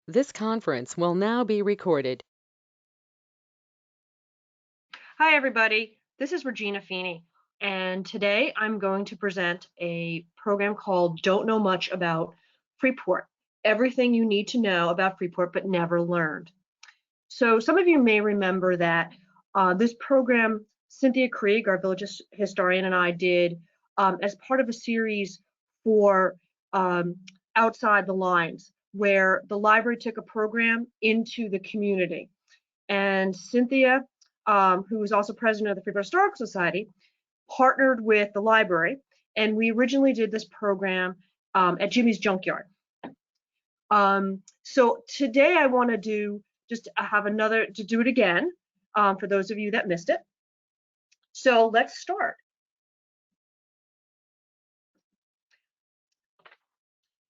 This conference will now be recorded. Hi, everybody. This is Regina Feeney, and today I'm going to present a program called Don't Know Much About Freeport, Everything You Need to Know About Freeport But Never Learned. So some of you may remember that this program, Cynthia Krieg, our village historian, and I did as part of a series for Outside the Lines, where the library took a program into the community. And Cynthia, who was also president of the Freeport Historical Society, partnered with the library, and we originally did this program at Jimmy's Junkyard. So today I want to do it again for those of you that missed it. So let's start.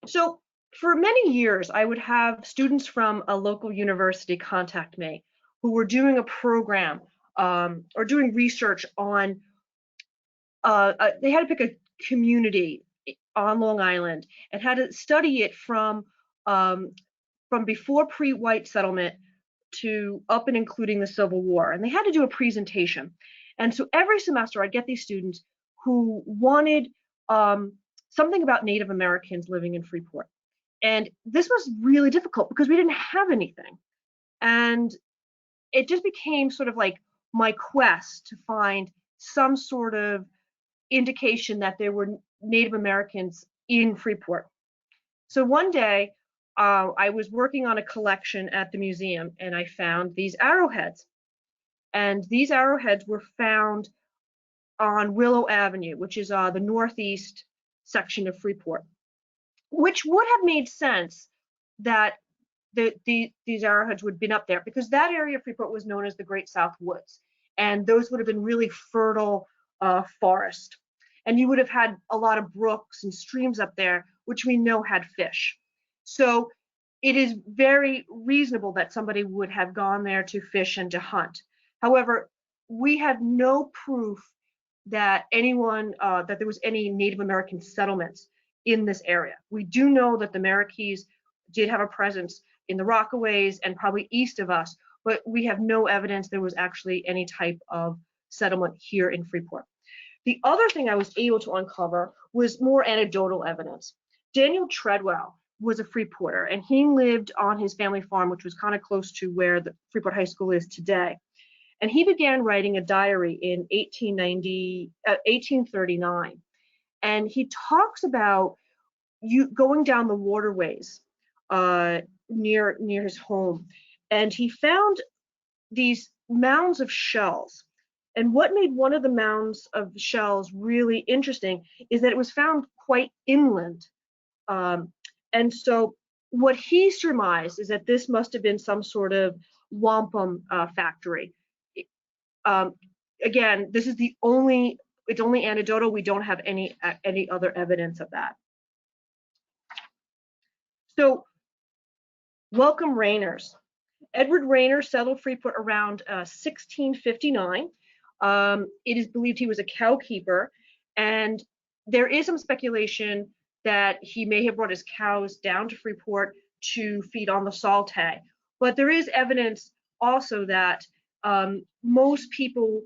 So for many years, I would have students from a local university contact me who were doing a program or doing research on, they had to pick a community on Long Island and had to study it from before pre-white settlement to up and including the Civil War. And they had to do a presentation. And so every semester I'd get these students who wanted something about Native Americans living in Freeport. And this was really difficult because we didn't have anything. And it just became sort of like my quest to find some sort of indication that there were Native Americans in Freeport. So one day, I was working on a collection at the museum and I found these arrowheads. And these arrowheads were found on Willow Avenue, which is the northeast section of Freeport, which would have made sense that these arrowheads would have been up there because that area of Freeport was known as the Great South Woods. And those would have been really fertile forest. And you would have had a lot of brooks and streams up there, which we know had fish. So it is very reasonable that somebody would have gone there to fish and to hunt. However, we have no proof that that there was any Native American settlements in this area. We do know that the Marroquins did have a presence in the Rockaways and probably east of us, but we have no evidence there was actually any type of settlement here in Freeport. The other thing I was able to uncover was more anecdotal evidence. Daniel Treadwell was a Freeporter, and he lived on his family farm, which was kind of close to where the Freeport High School is today. And he began writing a diary in 1839. And he talks about going down the waterways near his home. And he found these mounds of shells. And what made one of the mounds of shells really interesting is that it was found quite inland. And so what he surmised is that this must have been some sort of wampum factory. Again, this is it's only anecdotal. We don't have any other evidence of that. So welcome Rainers. Edward Rayner settled Freeport around 1659. It is believed he was a cow keeper, and there is some speculation that he may have brought his cows down to Freeport to feed on the salt hay. But there is evidence also that most people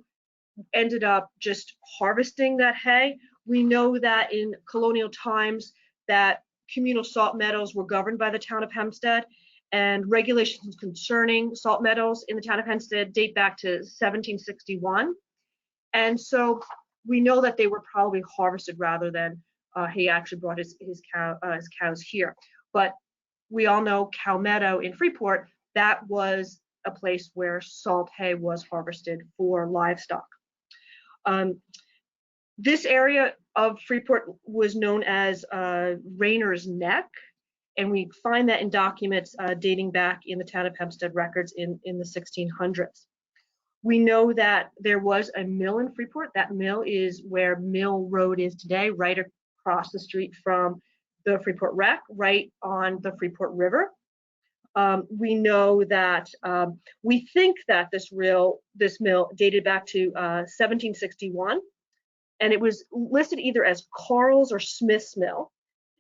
ended up just harvesting that hay. We know that in colonial times that communal salt meadows were governed by the town of Hempstead, and regulations concerning salt meadows in the town of Hempstead date back to 1761. And so we know that they were probably harvested rather than he actually brought his cows here. But we all know Cow Meadow in Freeport, that was a place where salt hay was harvested for livestock. This area of Freeport was known as Rayner's Neck, and we find that in documents dating back in the town of Hempstead records in the 1600s. We know that there was a mill in Freeport. That mill is where Mill Road is today, right across the street from the Freeport Wreck, right on the Freeport River. We know that we think that this mill dated back to 1761, and it was listed either as Carl's or Smith's Mill.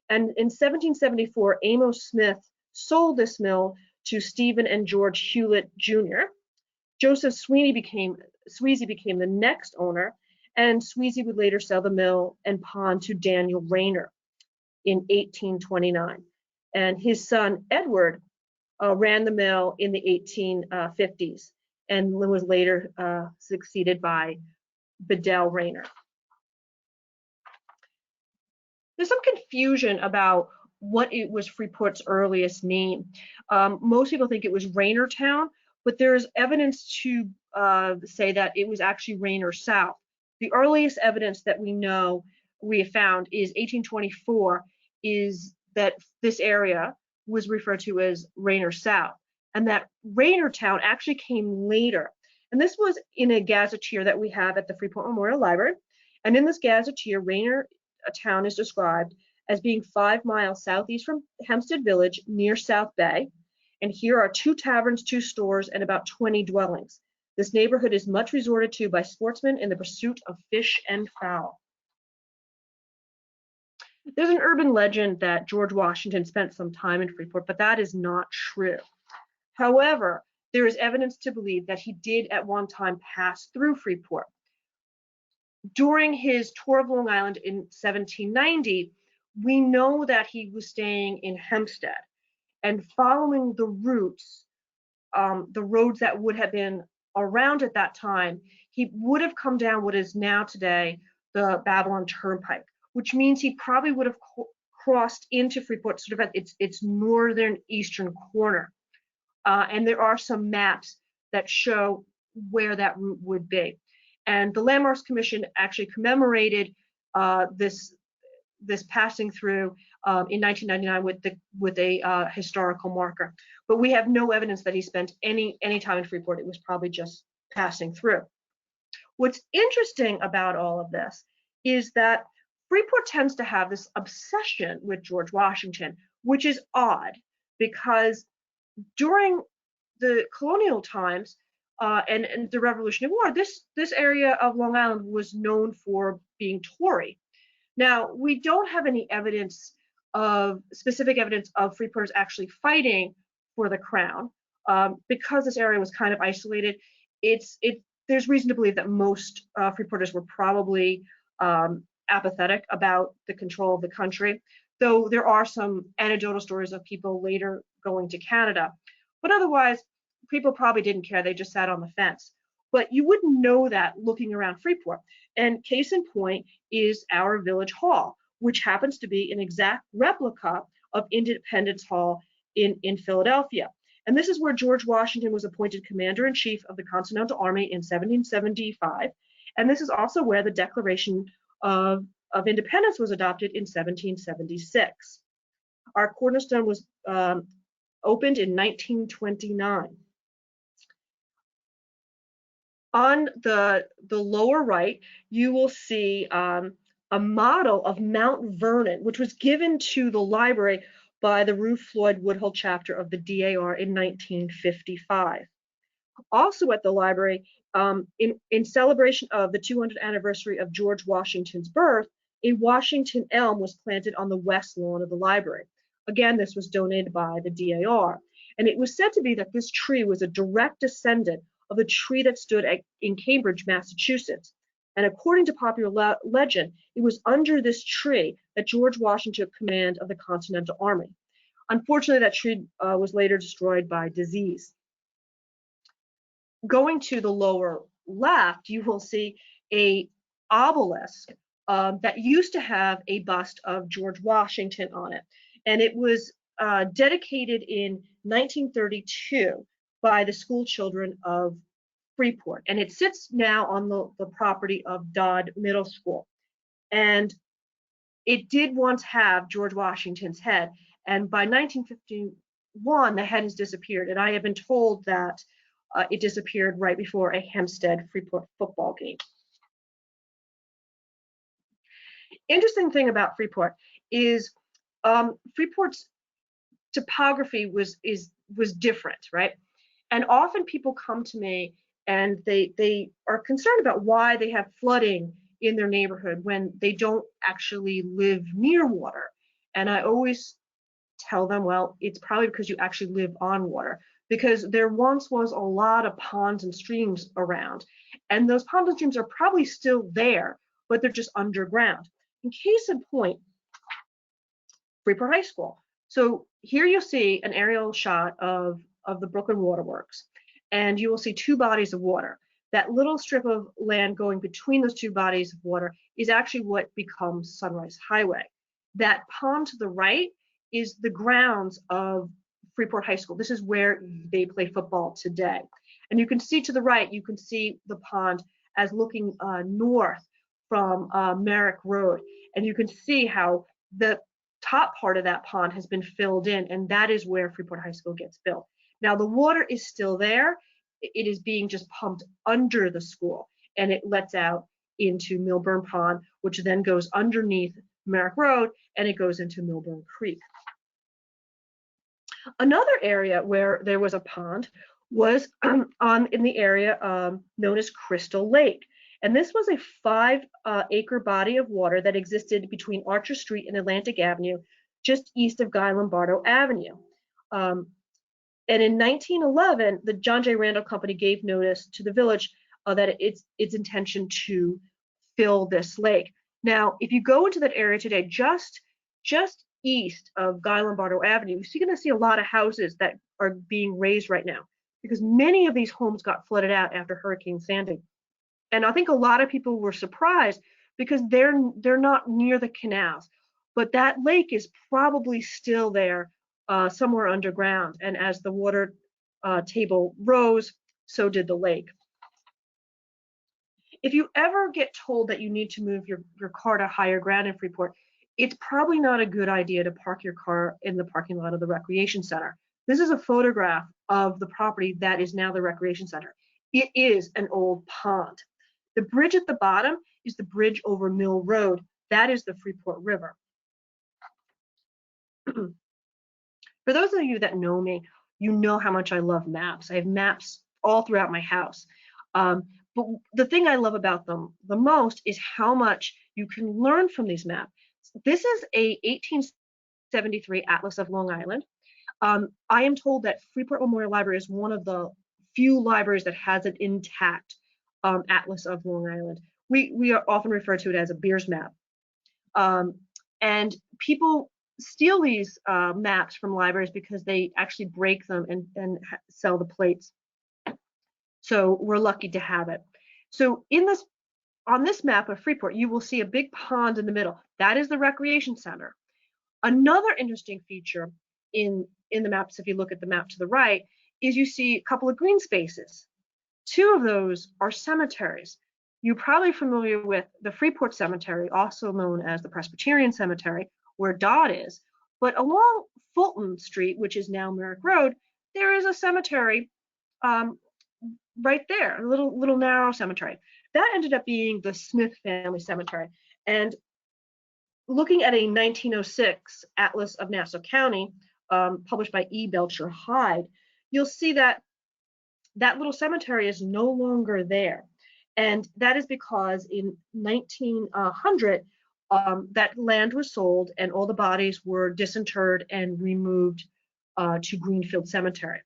And in 1774, Amos Smith sold this mill to Stephen and George Hewlett Jr. Joseph Sweezy became the next owner, and Sweezy would later sell the mill and pond to Daniel Rayner in 1829. And his son Edward ran the mill in the 1850s and was later succeeded by Bedell Rayner. There's some confusion about what it was Freeport's earliest name. Most people think it was Raynertown, but there's evidence to say that it was actually Rayner South. The earliest evidence that we have found is 1824, is that this area was referred to as Rayner South, and that Raynertown actually came later. And this was in a gazetteer that we have at the Freeport Memorial Library. And in this gazetteer, Raynertown is described as being 5 miles southeast from Hempstead Village near South Bay. And here are 2 taverns, 2 stores, and about 20 dwellings. This neighborhood is much resorted to by sportsmen in the pursuit of fish and fowl. There's an urban legend that George Washington spent some time in Freeport, but that is not true. However, there is evidence to believe that he did at one time pass through Freeport. During his tour of Long Island in 1790, we know that he was staying in Hempstead, and following the routes, the roads that would have been around at that time, he would have come down what is now today the Babylon Turnpike, which means he probably would have crossed into Freeport sort of at its northern eastern corner. And there are some maps that show where that route would be. And the Landmarks Commission actually commemorated this passing through in 1999 with a historical marker. But we have no evidence that he spent any time in Freeport. It was probably just passing through. What's interesting about all of this is that Freeport tends to have this obsession with George Washington, which is odd because during the colonial times and the Revolutionary War, this area of Long Island was known for being Tory. Now, we don't have any specific evidence of Freeporters actually fighting for the crown because this area was kind of isolated. There's reason to believe that most Freeporters were probably apathetic about the control of the country, though there are some anecdotal stories of people later going to Canada. But otherwise, people probably didn't care. They just sat on the fence. But you wouldn't know that looking around Freeport. And case in point is our Village Hall, which happens to be an exact replica of Independence Hall in Philadelphia. And this is where George Washington was appointed Commander-in-Chief of the Continental Army in 1775. And this is also where the Declaration of Independence was adopted in 1776. Our cornerstone was opened in 1929. On the lower right, you will see a model of Mount Vernon, which was given to the library by the Ruth Floyd Woodhull chapter of the DAR in 1955. Also at the library, in celebration of the 200th anniversary of George Washington's birth, a Washington elm was planted on the west lawn of the library. Again, this was donated by the DAR. And it was said to be that this tree was a direct descendant of the tree that stood in Cambridge, Massachusetts. And according to popular legend, it was under this tree that George Washington took command of the Continental Army. Unfortunately, that tree was later destroyed by disease. Going to the lower left, you will see an obelisk that used to have a bust of George Washington on it. And it was dedicated in 1932 by the school children of Freeport. And it sits now on the property of Dodd Middle School. And it did once have George Washington's head. And by 1951, the head has disappeared. And I have been told that it disappeared right before a Hempstead Freeport football game. Interesting thing about Freeport is Freeport's topography was different, right? And often people come to me and they are concerned about why they have flooding in their neighborhood when they don't actually live near water. And I always tell them, well, it's probably because you actually live on water, because there once was a lot of ponds and streams around, and those ponds and streams are probably still there, but they're just underground. In case in point, Freeport High School. So here you'll see an aerial shot of the Brooklyn Waterworks, and you will see two bodies of water. That little strip of land going between those two bodies of water is actually what becomes Sunrise Highway. That pond to the right is the grounds of Freeport High School. This is where they play football today. And you can see to the right, you can see the pond as looking north from Merrick Road. And you can see how the top part of that pond has been filled in, and that is where Freeport High School gets built. Now the water is still there. It is being just pumped under the school, and it lets out into Millburn Pond, which then goes underneath Merrick Road, and it goes into Millburn Creek. Another area where there was a pond was in the area known as Crystal Lake. And this was a 5-acre body of water that existed between Archer Street and Atlantic Avenue, just east of Guy Lombardo Avenue. And in 1911, the John J. Randall Company gave notice to the village that it's intention to fill this lake. Now, if you go into that area today, just east of Guy Lombardo Avenue, you're going to see a lot of houses that are being raised right now, because many of these homes got flooded out after Hurricane Sandy. And I think a lot of people were surprised because they're not near the canals, but that lake is probably still there somewhere underground. And as the water table rose, so did the lake. If you ever get told that you need to move your car to higher ground in Freeport, it's probably not a good idea to park your car in the parking lot of the recreation center. This is a photograph of the property that is now the recreation center. It is an old pond. The bridge at the bottom is the bridge over Mill Road. That is the Freeport River. For those of you that know me, you know how much I love maps. I have maps all throughout my house. But the thing I love about them the most is how much you can learn from these maps. This is a 1873 Atlas of Long Island. I am told that Freeport Memorial Library is one of the few libraries that has an intact Atlas of Long Island. We are often referred to it as a Beers map. And people steal these maps from libraries because they actually break them and sell the plates. So we're lucky to have it. So on this map of Freeport, you will see a big pond in the middle. That is the recreation center. Another interesting feature in the maps, if you look at the map to the right, is you see a couple of green spaces. Two of those are cemeteries. You're probably familiar with the Freeport Cemetery, also known as the Presbyterian Cemetery, where Dodd is. But along Fulton Street, which is now Merrick Road, there is a cemetery right there, a little narrow cemetery. That ended up being the Smith family cemetery. And looking at a 1906 Atlas of Nassau County, published by E. Belcher Hyde, you'll see that that little cemetery is no longer there. And that is because in 1900, that land was sold and all the bodies were disinterred and removed to Greenfield Cemetery.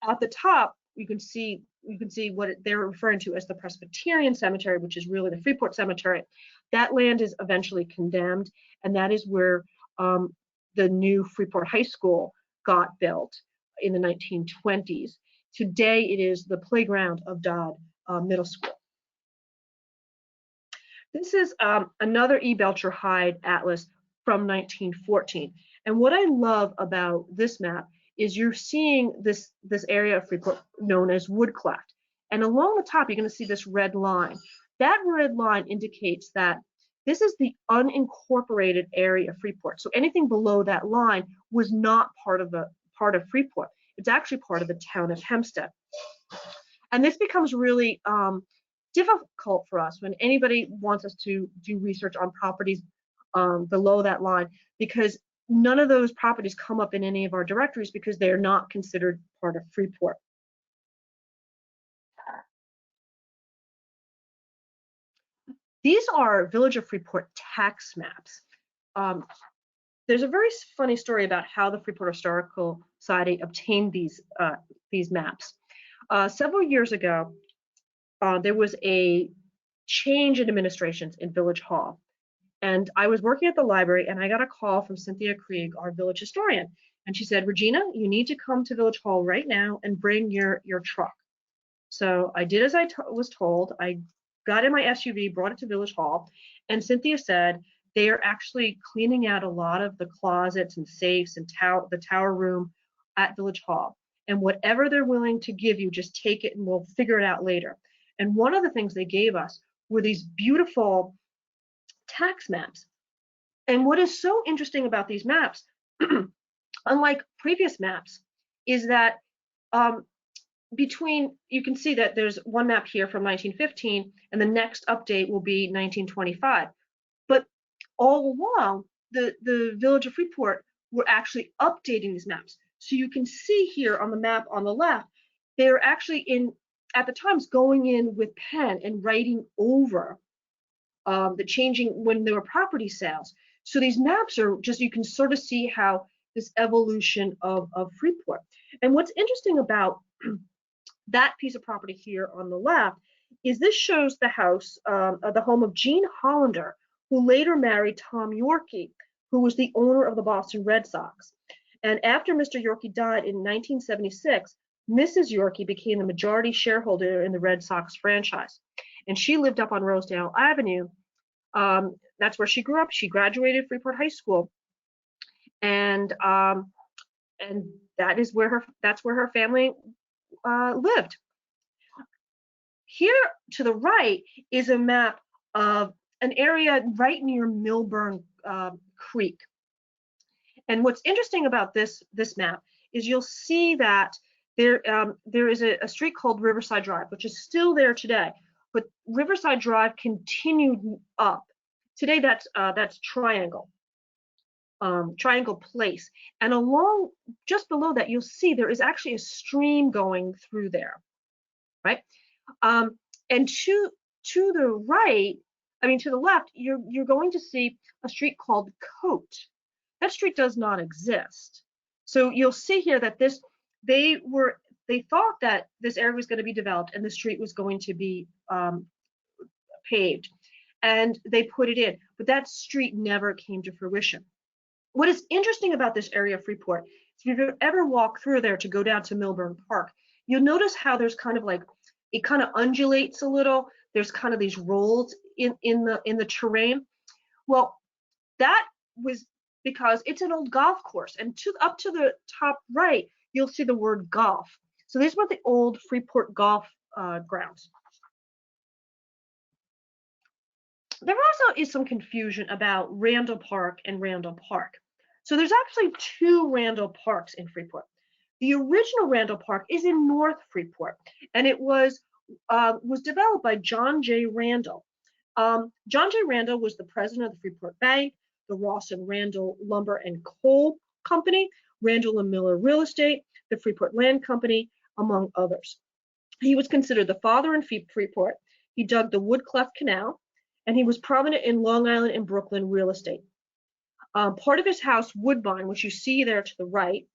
At the top, you can see what they're referring to as the Presbyterian Cemetery, which is really the Freeport Cemetery. That land is eventually condemned, and that is where the new Freeport High School got built in the 1920s. Today, it is the playground of Dodd Middle School. This is another E. Belcher Hyde Atlas from 1914. And what I love about this map is you're seeing this area of Freeport known as Woodcleft. And along the top, you're going to see this red line. That red line indicates that this is the unincorporated area of Freeport. So anything below that line was not part of Freeport. It's actually part of the town of Hempstead. And this becomes really difficult for us when anybody wants us to do research on properties below that line, because none of those properties come up in any of our directories because they're not considered part of Freeport. These are Village of Freeport tax maps. there's a very funny story about how the Freeport Historical Society obtained these maps. Several years ago, there was a change in administrations in Village Hall. And I was working at the library and I got a call from Cynthia Krieg, our village historian. And she said, Regina, you need to come to Village Hall right now and bring your truck. So I did as I was told. I got in my SUV, brought it to Village Hall, and Cynthia said they are actually cleaning out a lot of the closets and safes and the tower room at Village Hall. And whatever they're willing to give you, just take it and we'll figure it out later. And one of the things they gave us were these beautiful tax maps. And what is so interesting about these maps, unlike previous maps, is that you can see that there's one map here from 1915, and the next update will be 1925. But all along, the Village of Freeport were actually updating these maps. So you can see here on the map on the left, they're actually at the times going in with pen and writing over the changing when there were property sales. So these maps are just, you can sort of see how this evolution of Freeport. And what's interesting about that piece of property here on the left is this shows the house, the home of Gene Hollander, who later married Tom Yorkey, who was the owner of the Boston Red Sox. And after Mr. Yorkey died in 1976, Mrs. Yorkey became the majority shareholder in the Red Sox franchise. And she lived up on Rosedale Avenue. That's where she grew up. She graduated Freeport High School, and that's where her family lived. Here to the right is a map of an area right near Millburn Creek. And what's interesting about this map is you'll see that there is a street called Riverside Drive, which is still there today. But Riverside Drive continued up. Today that's Triangle Place. And along just below that, you'll see there is actually a stream going through there, right? And to the right, to the left, you're going to see a street called Coat. That street does not exist. So you'll see here that they thought that this area was going to be developed and the street was going to be paved, and they put it in, but that street never came to fruition. What is interesting about this area of Freeport, if you've ever walked through there to go down to Millburn Park, you'll notice how there's kind of like, it kind of undulates a little. There's kind of these rolls in the terrain. Well, that was because it's an old golf course, and up to the top right, you'll see the word golf. So these were the old Freeport golf grounds. There also is some confusion about Randall Park and Randall Park. So there's actually two Randall Parks in Freeport. The original Randall Park is in North Freeport, and it was developed by John J. Randall. John J. Randall was the president of the Freeport Bank, the Ross and Randall Lumber and Coal Company, Randall and Miller Real Estate, the Freeport Land Company, among others. He was considered the father in Freeport. He dug the Woodcleft Canal, and he was prominent in Long Island and Brooklyn real estate. Part of his house, Woodbine, which you see there to the right,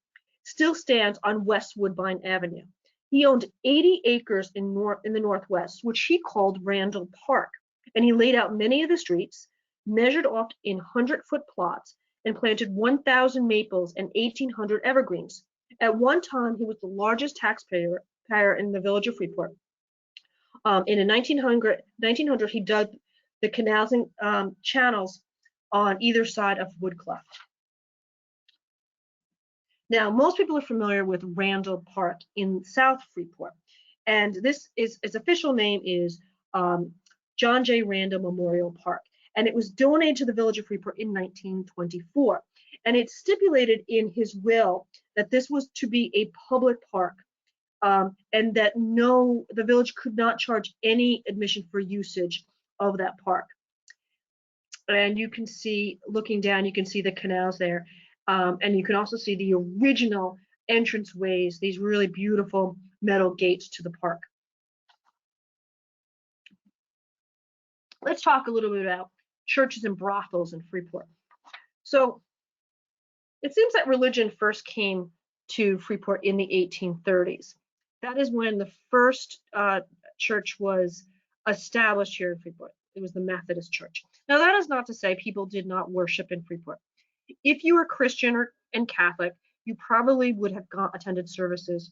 still stands on West Woodbine Avenue. He owned 80 acres in the Northwest, which he called Randall Park, and he laid out many of the streets, measured off in 100-foot plots, and planted 1,000 maples and 1,800 evergreens. At one time, he was the largest taxpayer in the village of Freeport. In 1900, he dug the canals and channels on either side of Woodcleft. Now, most people are familiar with Randall Park in South Freeport, and its official name is John J. Randall Memorial Park, and it was donated to the Village of Freeport in 1924. And it stipulated in his will that this was to be a public park, and that the village could not charge any admission for usage of that park. And you can see, looking down, you can see the canals there. And you can also see the original entranceways, these really beautiful metal gates to the park. Let's talk a little bit about churches and brothels in Freeport. So It seems that religion first came to Freeport in the 1830s. That is when the first church was established here in Freeport. It was the Methodist Church. Now, that is not to say people did not worship in Freeport. If you were Christian and Catholic, you probably would have attended services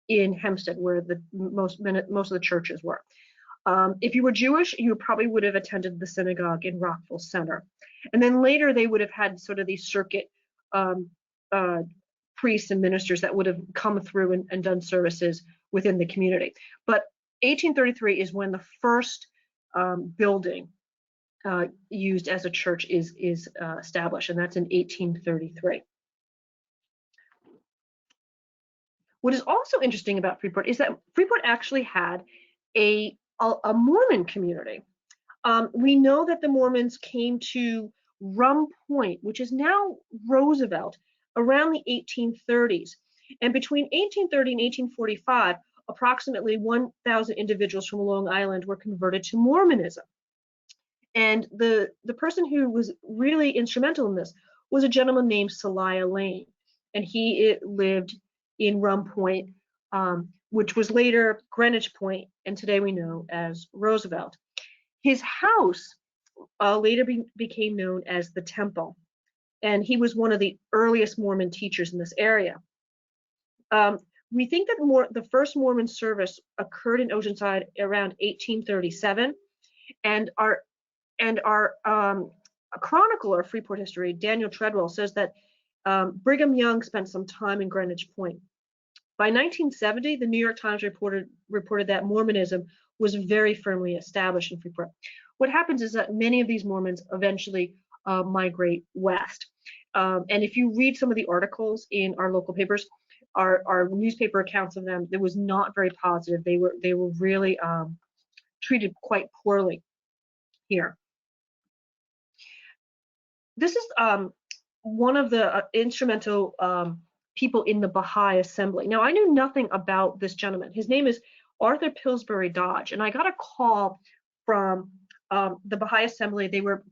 in Hempstead, where the most of the churches were. If you were Jewish, you probably would have attended the synagogue in Rockville Center. And then later they would have had sort of these circuit um, priests and ministers that would have come through and done services within the community. But 1833 is when the first building used as a church is established, and that's in 1833. What is also interesting about Freeport is that Freeport actually had a Mormon community. We know that the Mormons came to Rum Point, which is now Roosevelt, around the 1830s. And between 1830 and 1845, approximately 1,000 individuals from Long Island were converted to Mormonism. And the person who was really instrumental in this was a gentleman named Celia Lane. And he lived in Rum Point, which was later Greenwich Point, and today we know as Roosevelt. His house later became known as the Temple, and he was one of the earliest Mormon teachers in this area. We think that the first Mormon service occurred in Oceanside around 1837, and our chronicler of Freeport history, Daniel Treadwell, says that Brigham Young spent some time in Greenwich Point. By 1970, the New York Times reported that Mormonism was very firmly established in Freeport. What happens is that many of these Mormons eventually migrate west. And if you read some of the articles in our local papers, our newspaper accounts of them, it was not very positive. They were really treated quite poorly here. This is one of the instrumental people in the Baha'i Assembly. Now, I knew nothing about this gentleman. His name is Arthur Pillsbury Dodge, and I got a call from the Baha'i Assembly. They were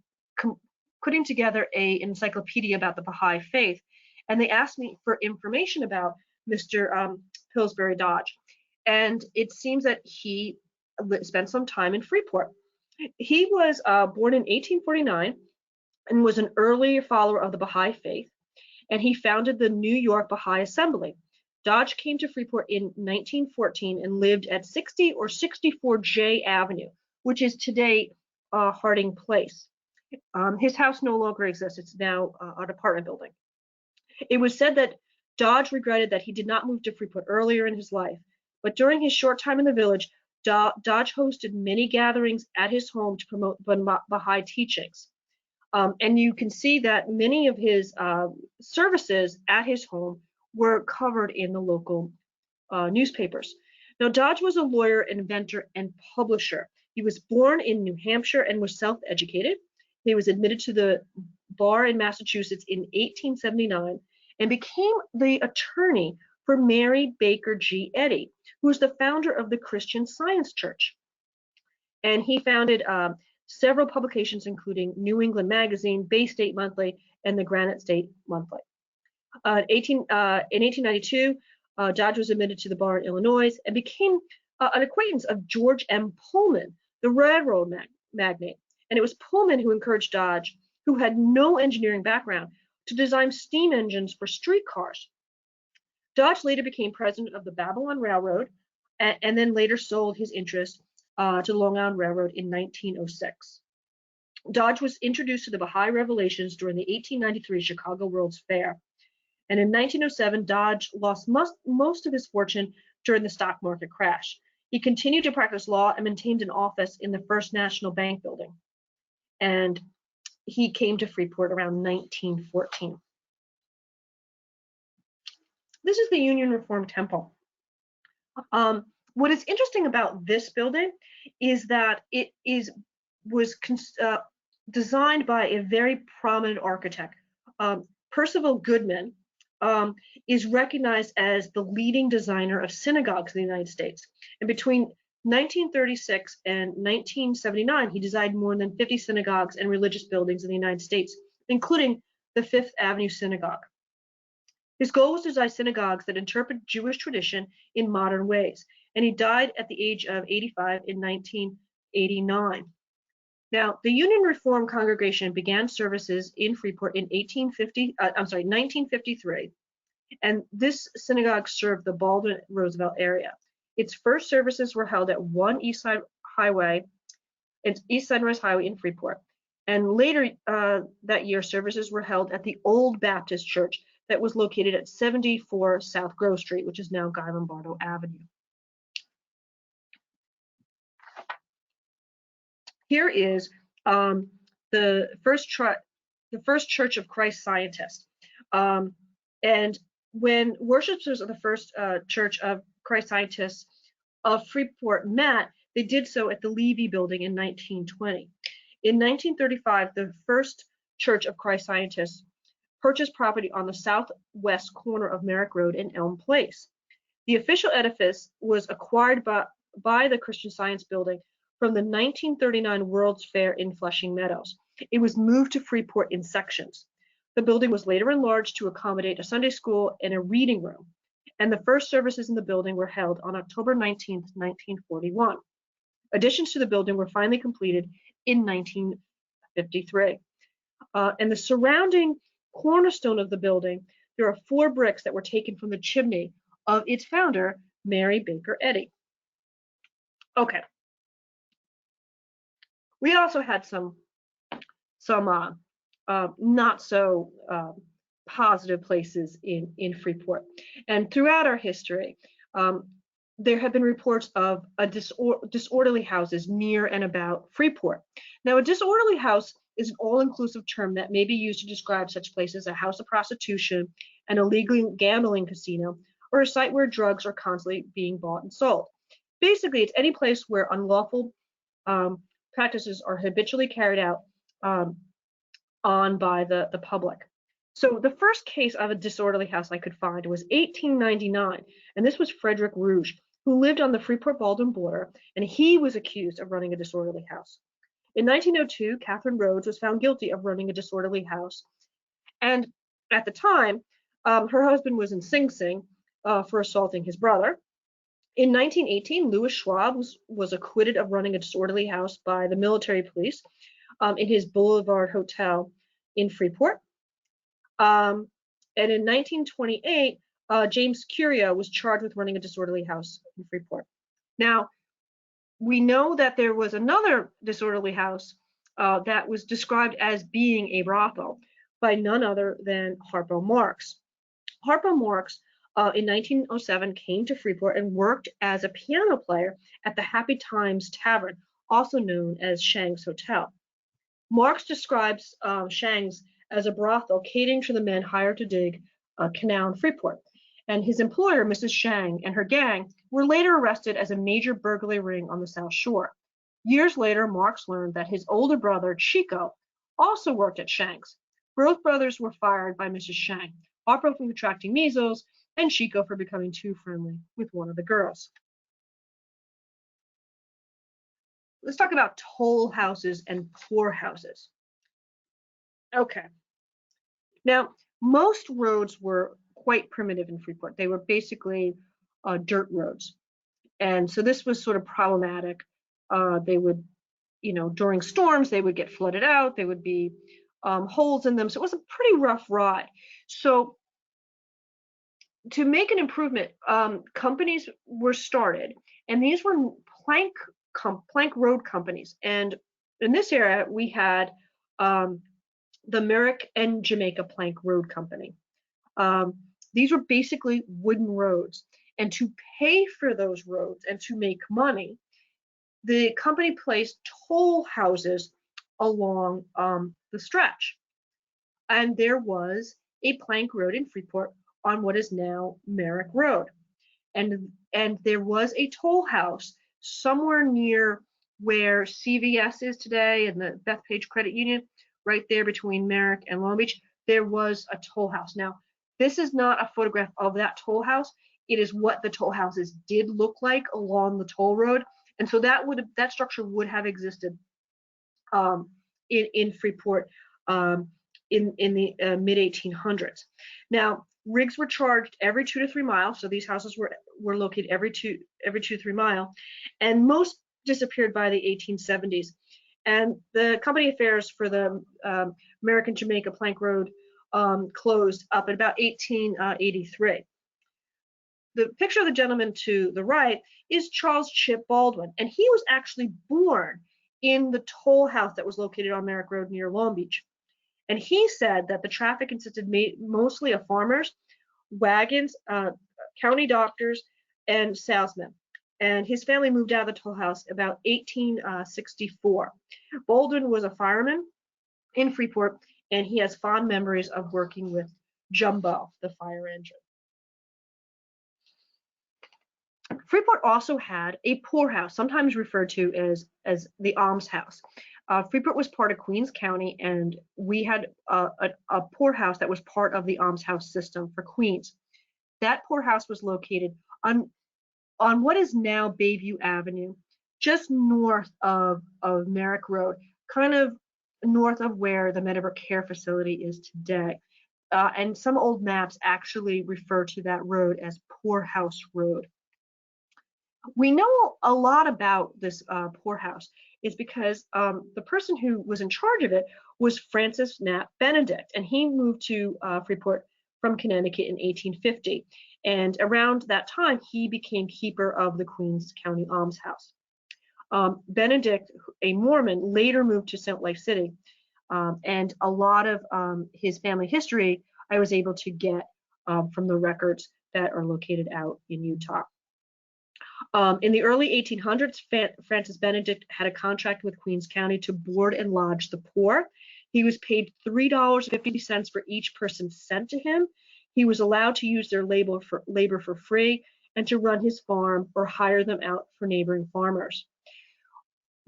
putting together an encyclopedia about the Baha'i faith, and they asked me for information about Mr. Pillsbury Dodge. And it seems that he spent some time in Freeport. He was born in 1849 and was an early follower of the Baha'i faith, and he founded the New York Baha'i Assembly. Dodge came to Freeport in 1914 and lived at 60 or 64 J Avenue, which is today Harding Place. His house no longer exists. It's now an apartment building. It was said that Dodge regretted that he did not move to Freeport earlier in his life, but during his short time in the village, Dodge hosted many gatherings at his home to promote Baha'i teachings. And you can see that many of his services at his home were covered in the local newspapers. Now, Dodge was a lawyer, inventor, and publisher. He was born in New Hampshire and was self-educated. He was admitted to the bar in Massachusetts in 1879 and became the attorney for Mary Baker G. Eddy, who was the founder of the Christian Science Church. And he founded several publications, including New England Magazine, Bay State Monthly, and the Granite State Monthly. In 1892, Dodge was admitted to the bar in Illinois and became an acquaintance of George M. Pullman, the railroad magnate. And it was Pullman who encouraged Dodge, who had no engineering background, to design steam engines for streetcars. Dodge later became president of the Babylon Railroad and then later sold his interest to the Long Island Railroad in 1906. Dodge was introduced to the Baha'i revelations during the 1893 Chicago World's Fair. And in 1907, Dodge lost most of his fortune during the stock market crash. He continued to practice law and maintained an office in the First National Bank building. And he came to Freeport around 1914. This is the Union Reform Temple. What is interesting about this building is that it was designed by a very prominent architect. Percival Goodman is recognized as the leading designer of synagogues in the United States. And between 1936 and 1979, he designed more than 50 synagogues and religious buildings in the United States, including the Fifth Avenue Synagogue. His goal was to design synagogues that interpret Jewish tradition in modern ways, and he died at the age of 85 in 1989. Now, the Union Reform Congregation began services in Freeport in 1953, and this synagogue served the Baldwin Roosevelt area. Its first services were held at 1 East Side Highway, East Sunrise Highway in Freeport. And later that year, services were held at the Old Baptist Church that was located at 74 South Grove Street, which is now Guy Lombardo Avenue. Here is the first Church of Christ Scientist. And when worshipers of the first Church of Christ Scientists of Freeport met, they did so at the Levy Building in 1920. In 1935, the first Church of Christ Scientists purchased property on the southwest corner of Merrick Road and Elm Place. The official edifice was acquired by the Christian Science Building from the 1939 World's Fair in Flushing Meadows. It was moved to Freeport in sections. The building was later enlarged to accommodate a Sunday school and a reading room, and the first services in the building were held on October 19, 1941. Additions to the building were finally completed in 1953. And the surrounding cornerstone of the building, there are 4 bricks that were taken from the chimney of its founder, Mary Baker Eddy. Okay. We also had some not so positive places in Freeport. And throughout our history, there have been reports of disorderly houses near and about Freeport. Now, a disorderly house is an all-inclusive term that may be used to describe such places as a house of prostitution, an illegal gambling casino, or a site where drugs are constantly being bought and sold. Basically, it's any place where unlawful practices are habitually carried out on by the public. So the first case of a disorderly house I could find was 1899, and this was Frederick Rouge, who lived on the Freeport-Baldwin border, and he was accused of running a disorderly house. In 1902, Catherine Rhodes was found guilty of running a disorderly house, and at the time, her husband was in Sing Sing for assaulting his brother. In 1918, Louis Schwab was acquitted of running a disorderly house by the military police in his Boulevard Hotel in Freeport. And in 1928, James Curio was charged with running a disorderly house in Freeport. Now, we know that there was another disorderly house that was described as being a brothel by none other than Harpo Marx. Harpo Marx in 1907 came to Freeport and worked as a piano player at the Happy Times Tavern, also known as Shang's Hotel. Marx describes Shang's as a brothel catering to the men hired to dig a canal in Freeport. And his employer, Mrs. Shang, and her gang were later arrested as a major burglary ring on the South Shore. Years later, Marx learned that his older brother, Chico, also worked at Shang's. Both brothers were fired by Mrs. Shang, Harpo for contracting measles, and Chico for becoming too friendly with one of the girls. Let's talk about toll houses and poorhouses. Okay. Now, most roads were quite primitive in Freeport. They were basically dirt roads. And so this was sort of problematic. They would, during storms, they would get flooded out. There would be holes in them. So it was a pretty rough ride. So to make an improvement, companies were started. And these were plank road companies. And in this area, we had the Merrick and Jamaica Plank Road Company. These were basically wooden roads. And to pay for those roads and to make money, the company placed toll houses along the stretch. And there was a plank road in Freeport on what is now Merrick Road. And there was a toll house somewhere near where CVS is today and the Bethpage Credit Union, right there between Merrick and Long Beach. There was a toll house. Now, this is not a photograph of that toll house. It is what the toll houses did look like along the toll road. And so that structure would have existed in Freeport in the mid 1800s. Now, Rigs were charged every 2 to 3 miles, so these houses were located every 2 to 3 miles, and most disappeared by the 1870s. And the company affairs for the American Jamaica Plank Road closed up in about 1883. The picture of the gentleman to the right is Charles Chip Baldwin, and he was actually born in the toll house that was located on Merrick Road near Long Beach. And he said that the traffic consisted mostly of farmers, wagons, county doctors, and salesmen. And his family moved out of the toll house about 1864. Baldwin was a fireman in Freeport, and he has fond memories of working with Jumbo, the fire engine. Freeport also had a poorhouse, sometimes referred to as the almshouse. Freeport was part of Queens County, and we had a poorhouse that was part of the almshouse system for Queens. That poorhouse was located on what is now Bayview Avenue, just north of Merrick Road, kind of north of where the Meadowbrook Care Facility is today. And some old maps actually refer to that road as Poorhouse Road. We know a lot about this poorhouse is because the person who was in charge of it was Francis Knapp Benedict, and he moved to Freeport from Connecticut in 1850. And around that time, he became keeper of the Queens County Almshouse. Benedict, a Mormon, later moved to Salt Lake City, and a lot of his family history I was able to get from the records that are located out in Utah. In the early 1800s, Francis Benedict had a contract with Queens County to board and lodge the poor. He was paid $3.50 for each person sent to him. He was allowed to use their labor for free and to run his farm or hire them out for neighboring farmers.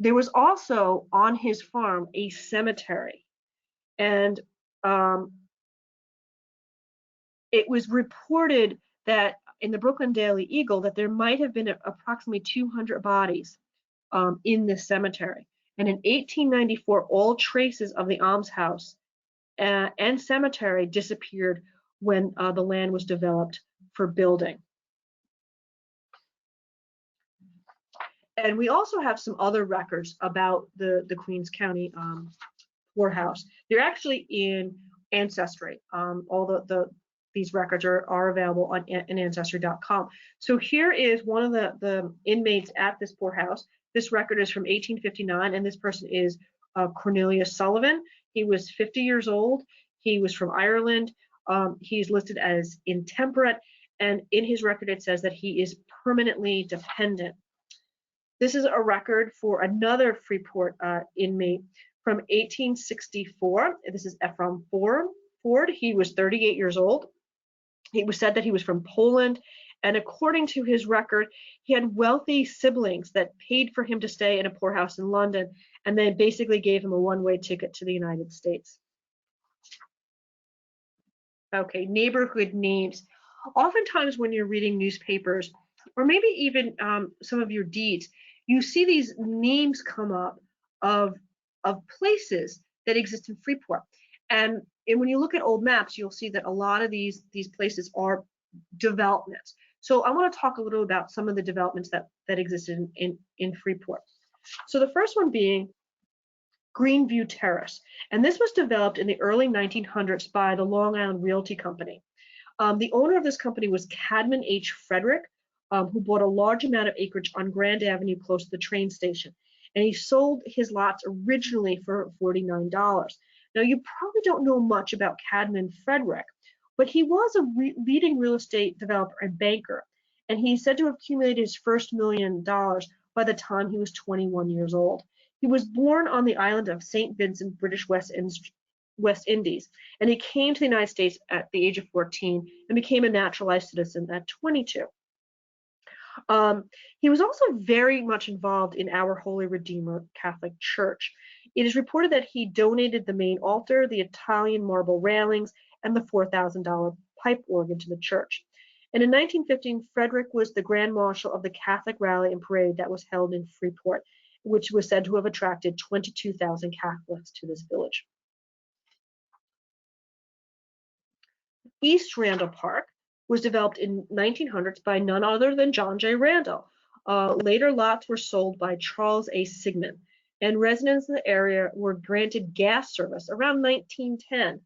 There was also on his farm a cemetery, and it was reported that in the Brooklyn Daily Eagle that there might have been approximately 200 bodies in this cemetery. And in 1894, all traces of the almshouse and cemetery disappeared when the land was developed for building. And we also have some other records about the Queens County poorhouse. They're actually in Ancestry. All these records are available on Ancestry.com. So here is one of the inmates at this poorhouse. This record is from 1859, and this person is Cornelius Sullivan. He was 50 years old. He was from Ireland. He's listed as intemperate, and in his record it says that he is permanently dependent. This is a record for another Freeport inmate from 1864. This is Ephraim Ford. He was 38 years old. It was said that he was from Poland, and according to his record, he had wealthy siblings that paid for him to stay in a poorhouse in London, and they basically gave him a one-way ticket to the United States. Okay, neighborhood names. Oftentimes when you're reading newspapers, or maybe even some of your deeds, you see these names come up of places that exist in Freeport. And when you look at old maps, you'll see that a lot of these places are developments. So I want to talk a little about some of the developments that existed in Freeport. So the first one being Greenview Terrace. And this was developed in the early 1900s by the Long Island Realty Company. The owner of this company was Cadman H. Frederick, who bought a large amount of acreage on Grand Avenue close to the train station. And he sold his lots originally for $49. Now, you probably don't know much about Cadman Frederick, but he was a leading real estate developer and banker. And he's said to have accumulated his first $1 million by the time he was 21 years old. He was born on the island of St. Vincent, British West Indies, and he came to the United States at the age of 14 and became a naturalized citizen at 22. He was also very much involved in Our Holy Redeemer Catholic Church. It is reported that he donated the main altar, the Italian marble railings, and the $4,000 pipe organ to the church. And in 1915, Frederick was the Grand Marshal of the Catholic Rally and Parade that was held in Freeport, which was said to have attracted 22,000 Catholics to this village. East Randall Park was developed in 1900s by none other than John J. Randall. Later lots were sold by Charles A. Sigmund, and residents in the area were granted gas service around 1910.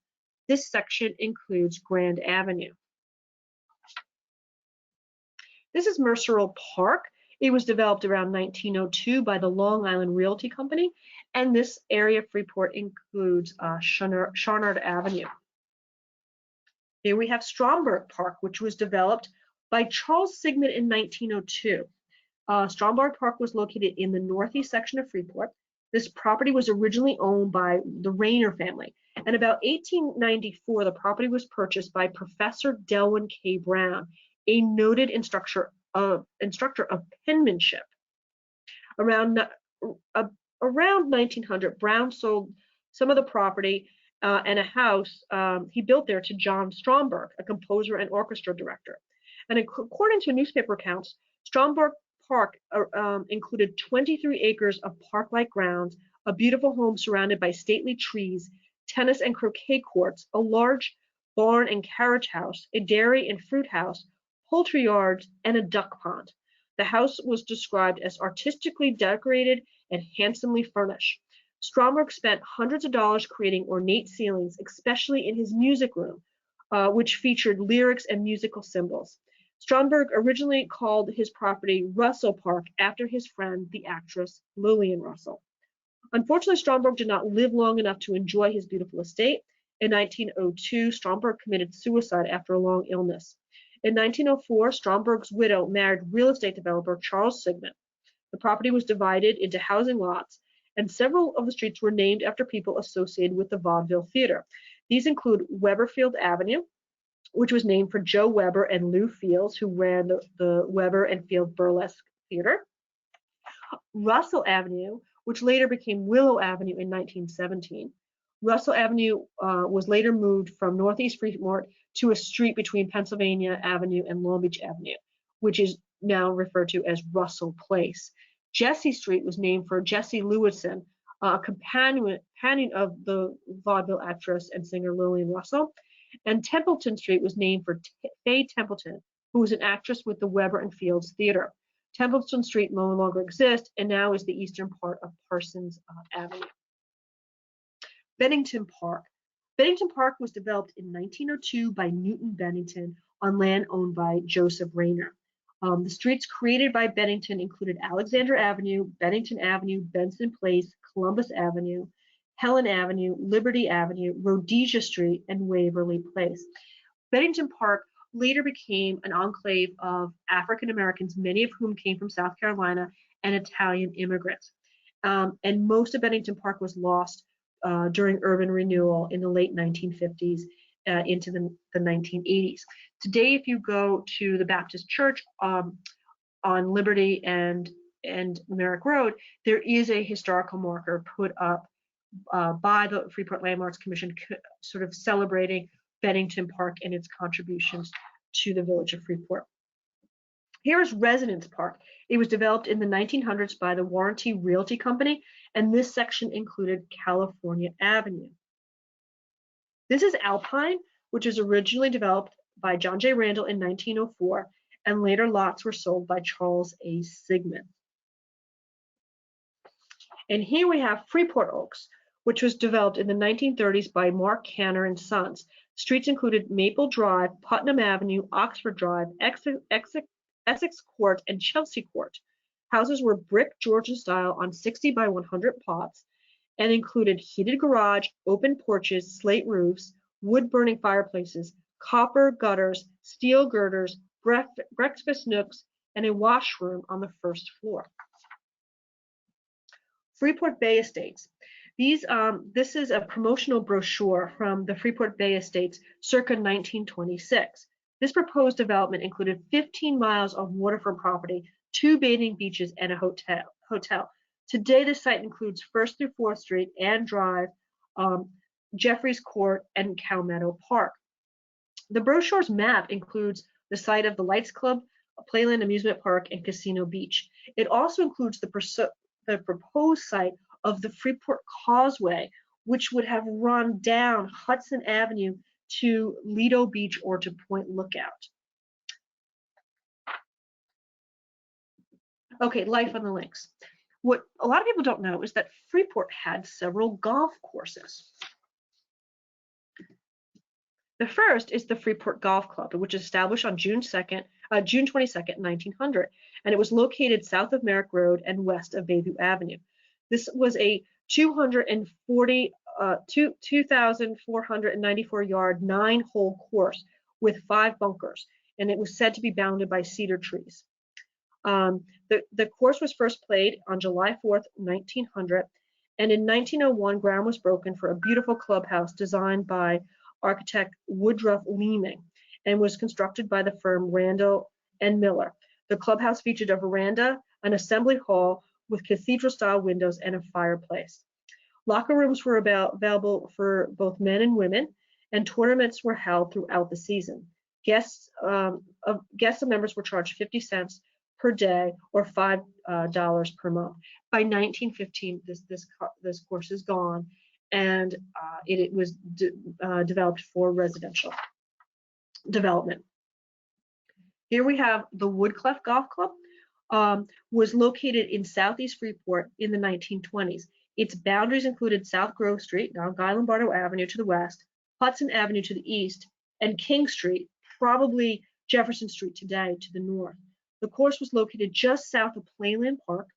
This section includes Grand Avenue. This is Mercerville Park. It was developed around 1902 by the Long Island Realty Company, and this area of Freeport includes Charnard Avenue. Here we have Stromberg Park, which was developed by Charles Sigmund in 1902. Stromberg Park was located in the northeast section of Freeport. This property was originally owned by the Rayner family, and about 1894, the property was purchased by Professor Delwyn K. Brown, a noted instructor of penmanship. Around 1900, Brown sold some of the property and a house he built there to John Stromberg, a composer and orchestra director. And according to newspaper accounts, Stromberg Park included 23 acres of park-like grounds, a beautiful home surrounded by stately trees, tennis and croquet courts, a large barn and carriage house, a dairy and fruit house, poultry yards, and a duck pond. The house was described as artistically decorated and handsomely furnished. Stromberg spent hundreds of dollars creating ornate ceilings, especially in his music room, which featured lyrics and musical symbols. Stromberg originally called his property Russell Park after his friend, the actress Lillian Russell. Unfortunately, Stromberg did not live long enough to enjoy his beautiful estate. In 1902, Stromberg committed suicide after a long illness. In 1904, Stromberg's widow married real estate developer Charles Sigmund. The property was divided into housing lots, and several of the streets were named after people associated with the vaudeville theater. These include Weberfield Avenue, which was named for Joe Weber and Lou Fields, who ran the Weber and Field Burlesque Theater. Russell Avenue, which later became Willow Avenue in 1917. Russell Avenue was later moved from Northeast Freeport to a street between Pennsylvania Avenue and Long Beach Avenue, which is now referred to as Russell Place. Jesse Street was named for Jessie Lewison, a companion of the vaudeville actress and singer Lillian Russell. And Templeton Street was named for Faye Templeton, who was an actress with the Weber and Fields Theater. Templeton Street no longer exists and now is the eastern part of Parsons Avenue. Bennington Park. Bennington Park was developed in 1902 by Newton Bennington on land owned by Joseph Rayner. The streets created by Bennington included Alexander Avenue, Bennington Avenue, Benson Place, Columbus Avenue, Helen Avenue, Liberty Avenue, Rhodesia Street, and Waverly Place. Bennington Park later became an enclave of African Americans, many of whom came from South Carolina, and Italian immigrants. And most of Bennington Park was lost during urban renewal in the late 1950s into the 1980s. Today, if you go to the Baptist Church on Liberty and Merrick Road, there is a historical marker put up by the Freeport Landmarks Commission, sort of celebrating Bennington Park and its contributions to the Village of Freeport. Here is Residence Park. It was developed in the 1900s by the Warranty Realty Company, and this section included California Avenue. This is Alpine, which was originally developed by John J. Randall in 1904, and later lots were sold by Charles A. Sigmund. And here we have Freeport Oaks, which was developed in the 1930s by Mark Canner and Sons. Streets included Maple Drive, Putnam Avenue, Oxford Drive, Essex Court, and Chelsea Court. Houses were brick Georgian style on 60 by 100 plots and included heated garage, open porches, slate roofs, wood-burning fireplaces, copper gutters, steel girders, breakfast nooks, and a washroom on the first floor. Freeport Bay Estates. This is a promotional brochure from the Freeport Bay Estates circa 1926. This proposed development included 15 miles of waterfront property, 2 bathing beaches, and a hotel. Today, the site includes 1st through 4th Street, Ann Drive, Jeffries Court, and Cow Meadow Park. The brochure's map includes the site of the Lights Club, Playland Amusement Park, and Casino Beach. It also includes the proposed site of the Freeport Causeway, which would have run down Hudson Avenue to Lido Beach or to Point Lookout. Okay, life on the links. What a lot of people don't know is that Freeport had several golf courses. The first is the Freeport Golf Club, which was established on June 22nd, 1900, and it was located south of Merrick Road and west of Bayview Avenue. This was a 2,494-yard, 9-hole course with 5 bunkers, and it was said to be bounded by cedar trees. The course was first played on July 4th, 1900, and in 1901, ground was broken for a beautiful clubhouse designed by architect Woodruff Leeming and was constructed by the firm Randall and Miller. The clubhouse featured a veranda, an assembly hall with cathedral-style windows, and a fireplace. Locker rooms were available for both men and women, and tournaments were held throughout the season. Guests and members were charged 50 cents per day or $5 per month. By 1915, this course is gone, and it was developed for residential development. Here we have the Woodcliff Golf Club. Was located in Southeast Freeport in the 1920s. Its boundaries included South Grove Street, now Guy Lombardo Avenue to the west, Hudson Avenue to the east, and King Street, probably Jefferson Street today, to the north. The course was located just south of Playland Park,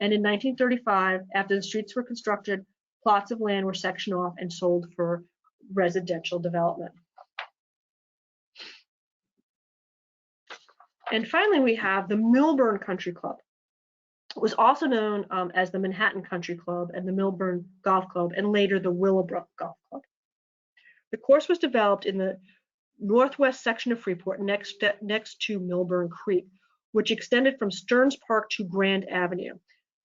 and in 1935, after the streets were constructed, plots of land were sectioned off and sold for residential development. And finally, we have the Millburn Country Club. It was also known as the Manhattan Country Club and the Millburn Golf Club, and later the Willowbrook Golf Club. The course was developed in the northwest section of Freeport next to Millburn Creek, which extended from Stearns Park to Grand Avenue.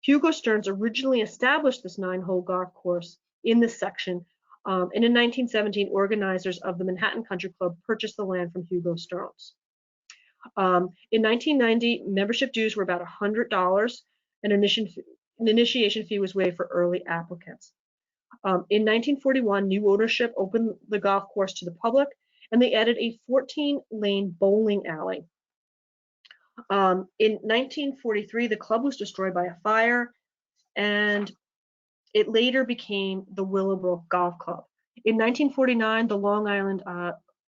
Hugo Stearns originally established this 9-hole golf course in this section, and in 1917, organizers of the Manhattan Country Club purchased the land from Hugo Stearns. In 1990, membership dues were about $100, and an initiation fee was waived for early applicants. In 1941, new ownership opened the golf course to the public, and they added a 14-lane bowling alley. In 1943, the club was destroyed by a fire, and it later became the Willowbrook Golf Club. In 1949, the Long Island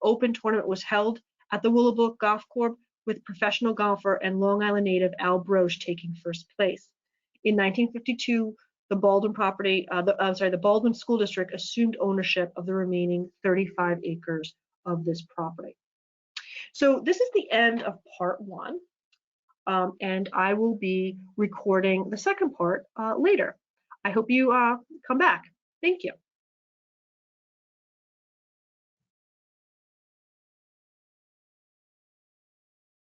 Open tournament was held at the Willowbrook Golf Club, with professional golfer and Long Island native Al Broche taking first place. In 1952, the Baldwin the Baldwin School District assumed ownership of the remaining 35 acres of this property. So this is the end of part 1, and I will be recording the second part later. I hope you come back. Thank you.